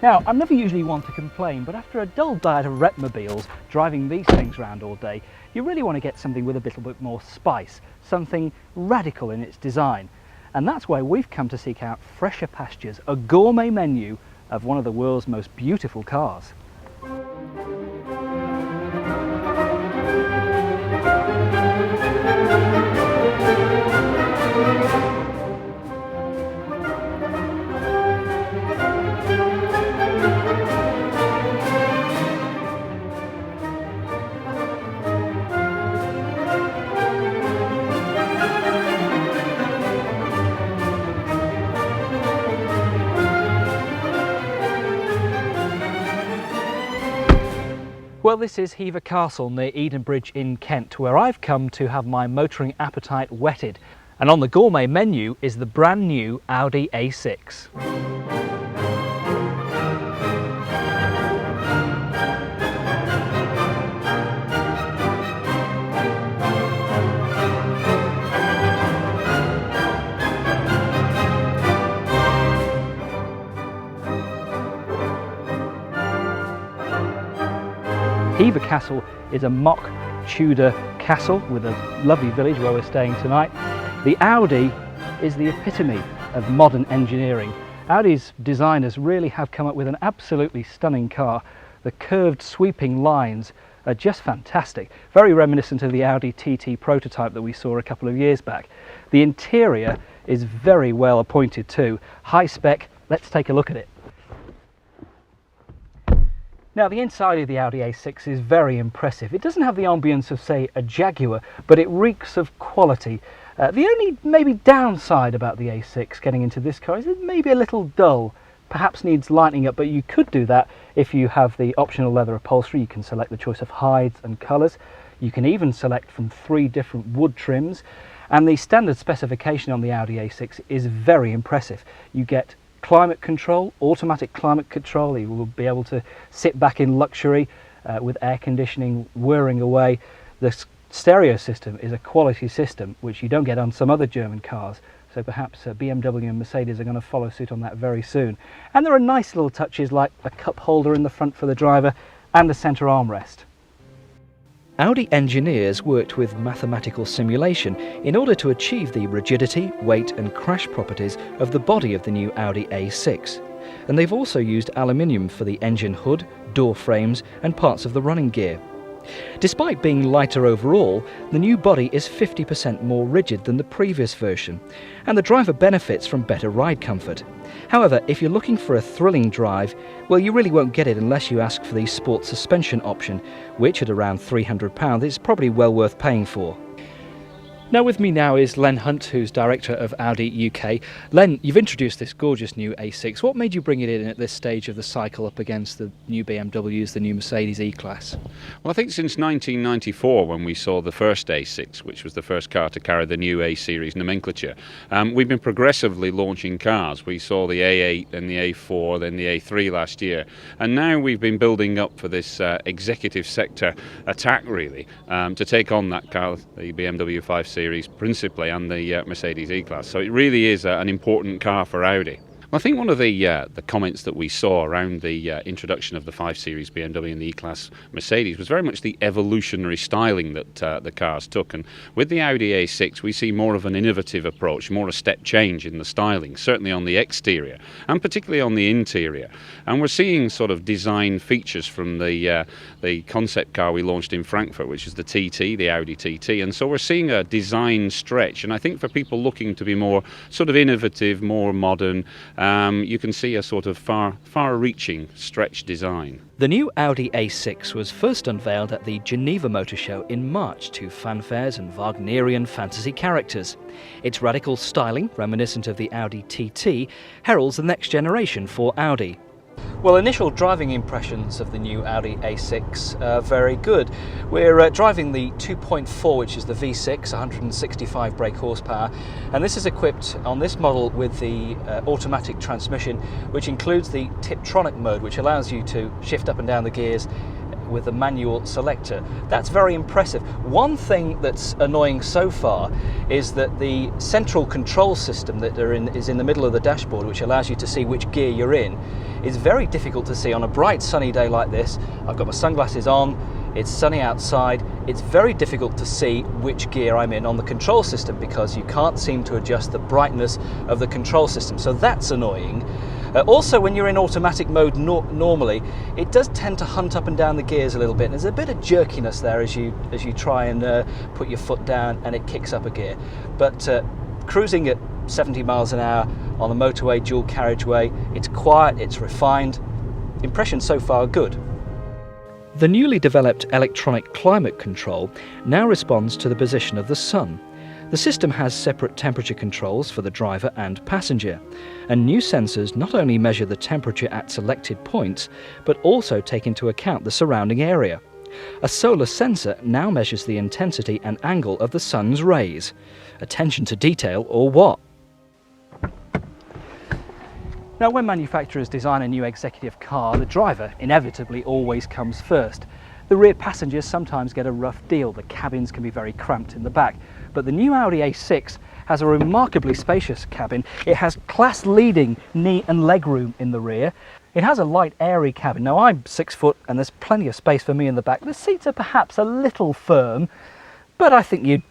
Now, I'm never usually one to complain, but after a dull diet of repmobiles, driving these things around all day, you really want to get something with a little bit more spice, something radical in its design. And that's why we've come to seek out Fresher Pastures, a gourmet menu of one of the world's most beautiful cars. Well, this is Hever Castle near Edenbridge in Kent, where I've come to have my motoring appetite whetted. And on the gourmet menu is the brand new Audi A6. Hever Castle is a mock Tudor castle with a lovely village where we're staying tonight. The Audi is the epitome of modern engineering. Audi's designers really have come up with an absolutely stunning car. The curved sweeping lines are just fantastic, very reminiscent of the Audi TT prototype that we saw a couple of years back. The interior is very well appointed too, high spec. Let's take a look at it. Now, the inside of the Audi A6 is very impressive. It doesn't have the ambience of, say, a Jaguar, but it reeks of quality. The only maybe downside about the A6 getting into this car is it may be a little dull, perhaps needs lightening up, but you could do that if you have the optional leather upholstery. You can select the choice of hides and colours. You can even select from 3 different wood trims, and the standard specification on the Audi A6 is very impressive. You get climate control, automatic climate control. You will be able to sit back in luxury with air conditioning whirring away. The stereo system is a quality system which you don't get on some other German cars, so perhaps BMW and Mercedes are going to follow suit on that very soon. And there are nice little touches like a cup holder in the front for the driver and a centre armrest. Audi engineers worked with mathematical simulation in order to achieve the rigidity, weight and crash properties of the body of the new Audi A6. And they've also used aluminium for the engine hood, door frames and parts of the running gear. Despite being lighter overall, the new body is 50% more rigid than the previous version, and the driver benefits from better ride comfort. However, if you're looking for a thrilling drive, well, you really won't get it unless you ask for the sport suspension option, which at around £300 is probably well worth paying for. Now with me now is Len Hunt, who's director of Audi UK. Len, you've introduced this gorgeous new A6. What made you bring it in at this stage of the cycle up against the new BMWs, the new Mercedes E-Class? Well, I think since 1994, when we saw the first A6, which was the first car to carry the new A-Series nomenclature, we've been progressively launching cars. We saw the A8, then the A4, then the A3 last year, and now we've been building up for this executive sector attack, really, to take on that car, the BMW 5 Series principally, and the Mercedes E-Class. So it really is an important car for Audi. I think one of the comments that we saw around the introduction of the 5 Series BMW and the E-Class Mercedes was very much the evolutionary styling that the cars took. And with the Audi A6, we see more of an innovative approach, more a step change in the styling, certainly on the exterior and particularly on the interior. And we're seeing sort of design features from the concept car we launched in Frankfurt, which is the TT, the Audi TT. And so we're seeing a design stretch. And I think for people looking to be more sort of innovative, more modern, you can see a sort of far-reaching stretch design. The new Audi A6 was first unveiled at the Geneva Motor Show in March to fanfares and Wagnerian fantasy characters. Its radical styling, reminiscent of the Audi TT, heralds the next generation for Audi. Well, initial driving impressions of the new Audi A6 are very good. We're driving the 2.4, which is the V6, 165 brake horsepower, and this is equipped on this model with the automatic transmission, which includes the Tiptronic mode, which allows you to shift up and down the gears with the manual selector. That's very impressive. One thing that's annoying so far is that the central control system that is in the middle of the dashboard, which allows you to see which gear you're in, is very difficult to see on a bright sunny day like this. I've got my sunglasses on, it's sunny outside, it's very difficult to see which gear I'm in on the control system because you can't seem to adjust the brightness of the control system, so that's annoying. Also, when you're in automatic mode normally, it does tend to hunt up and down the gears a little bit, and there's a bit of jerkiness there as you try and put your foot down and it kicks up a gear. But cruising at 70 miles an hour on a motorway dual carriageway, it's quiet, it's refined. Impressions so far are good. The newly developed electronic climate control now responds to the position of the sun. The system has separate temperature controls for the driver and passenger, and new sensors not only measure the temperature at selected points, but also take into account the surrounding area. A solar sensor now measures the intensity and angle of the sun's rays. Attention to detail, or what? Now, when manufacturers design a new executive car, the driver inevitably always comes first. The rear passengers sometimes get a rough deal. The cabins can be very cramped in the back. But the new Audi A6 has a remarkably spacious cabin. It has class-leading knee and leg room in the rear. It has a light, airy cabin. Now, I'm 6 foot and there's plenty of space for me in the back. The seats are perhaps a little firm, but I think you'd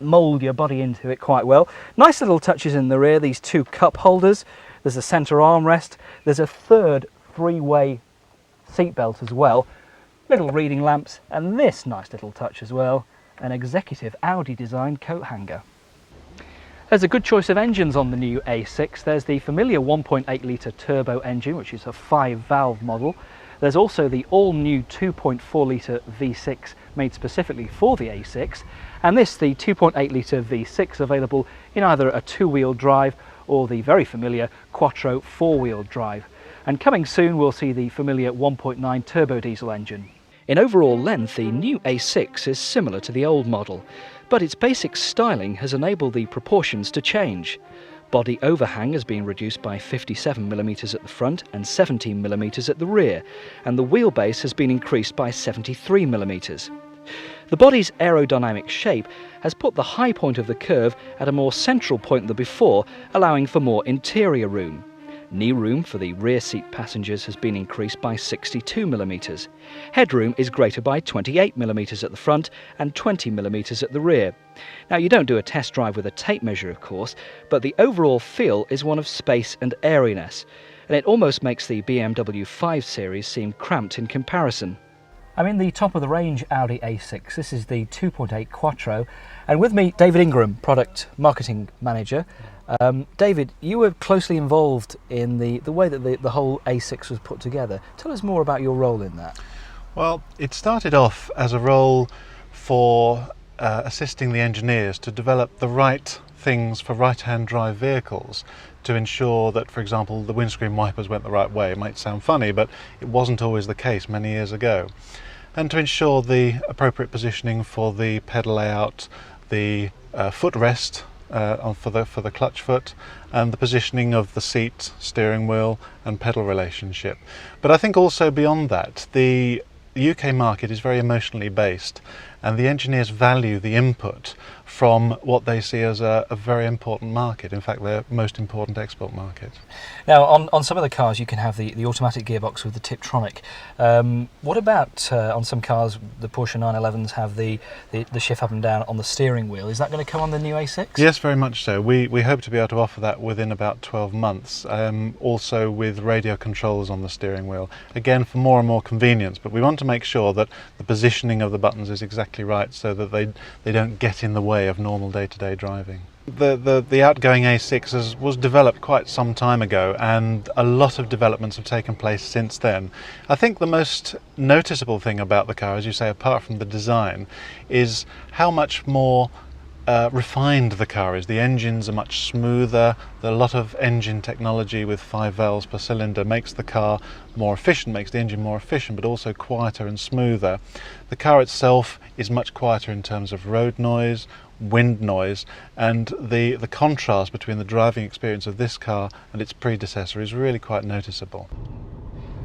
mould your body into it quite well. Nice little touches in the rear, these two cup holders. There's a centre armrest. There's a third three-way seat belt as well. Little reading lamps, and this nice little touch as well, an executive Audi designed coat hanger. There's a good choice of engines on the new A6. There's the familiar 1.8 litre turbo engine, which is a 5-valve model. There's also the all-new 2.4 litre V6 made specifically for the A6, and this, the 2.8 litre V6, available in either a two-wheel drive or the very familiar Quattro four-wheel drive. And coming soon we'll see the familiar 1.9 turbo diesel engine. In overall length, the new A6 is similar to the old model, but its basic styling has enabled the proportions to change. Body overhang has been reduced by 57mm at the front and 17mm at the rear, and the wheelbase has been increased by 73mm. The body's aerodynamic shape has put the high point of the curve at a more central point than before, allowing for more interior room. Knee room for the rear seat passengers has been increased by 62mm. Headroom is greater by 28mm at the front and 20mm at the rear. Now, you don't do a test drive with a tape measure, of course, but the overall feel is one of space and airiness, and it almost makes the BMW 5 Series seem cramped in comparison. I'm in the top-of-the-range Audi A6. This is the 2.8 Quattro, and with me, David Ingram, Product Marketing Manager. David, you were closely involved in the way that the whole A6 was put together. Tell us more about your role in that. Well, it started off as a role for assisting the engineers to develop the right things for right-hand drive vehicles, to ensure that, for example, the windscreen wipers went the right way. It might sound funny, but it wasn't always the case many years ago. And to ensure the appropriate positioning for the pedal layout, the footrest for the clutch foot, and the positioning of the seat, steering wheel and pedal relationship. But I think also beyond that, the UK market is very emotionally based, and the engineers value the input from what they see as a very important market, in fact their most important export market. Now, on some of the cars you can have the automatic gearbox with the Tiptronic. What about on some cars, the Porsche 911s have the shift up and down on the steering wheel? Is that going to come on the new A6? Yes, very much so. We hope to be able to offer that within about 12 months, also with radio controls on the steering wheel, again for more and more convenience, but we want to make sure that the positioning of the buttons is exactly right so that they don't get in the way of normal day-to-day driving. The outgoing A6 was developed quite some time ago, and a lot of developments have taken place since then. I think the most noticeable thing about the car, as you say, apart from the design, is how much more refined the car is. The engines are much smoother. A lot of engine technology with 5 valves per cylinder makes the car more efficient, makes the engine more efficient, but also quieter and smoother. The car itself is much quieter in terms of road noise, wind noise, and the contrast between the driving experience of this car and its predecessor is really quite noticeable.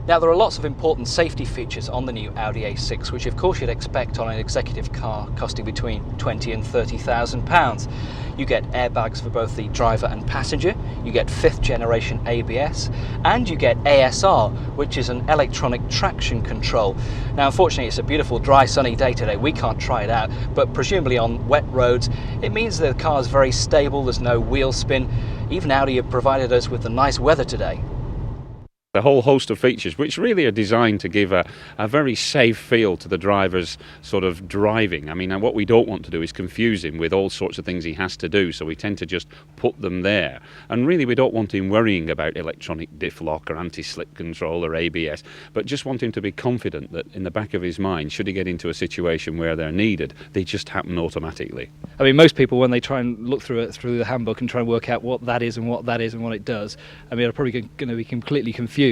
Now, there are lots of important safety features on the new Audi A6, which of course you'd expect on an executive car costing between £20,000 and £30,000. You get airbags for both the driver and passenger, you get 5th generation ABS, and you get ASR, which is an electronic traction control. Now, unfortunately, it's a beautiful dry sunny day today, we can't try it out, but presumably on wet roads it means the car is very stable, there's no wheel spin. Even Audi have provided us with the nice weather today. A whole host of features which really are designed to give a very safe feel to the driver's sort of driving. I mean, and what we don't want to do is confuse him with all sorts of things he has to do, so we tend to just put them there. And really we don't want him worrying about electronic diff lock or anti-slip control or ABS, but just want him to be confident that in the back of his mind, should he get into a situation where they're needed, they just happen automatically. I mean, most people, when they try and look through the handbook and try and work out what that is and what that is and what it does, I mean, are probably going to be completely confused.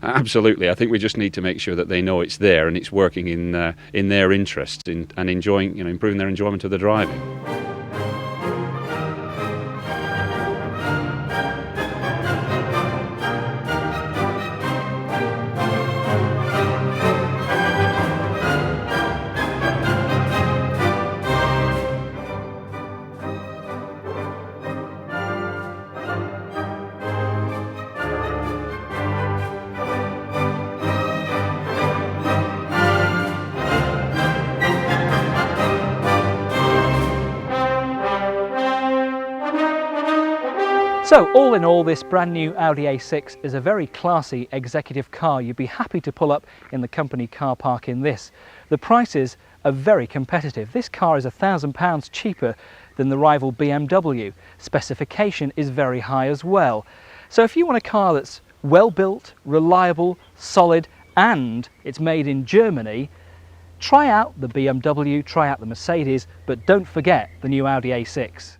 Absolutely. I think we just need to make sure that they know it's there and it's working in their interests and enjoying, improving their enjoyment of the driving. So, all in all, this brand new Audi A6 is a very classy executive car. You'd be happy to pull up in the company car park in this. The prices are very competitive. This car is £1,000 cheaper than the rival BMW. Specification is very high as well. So if you want a car that's well built, reliable, solid, and it's made in Germany, try out the BMW, try out the Mercedes, but don't forget the new Audi A6.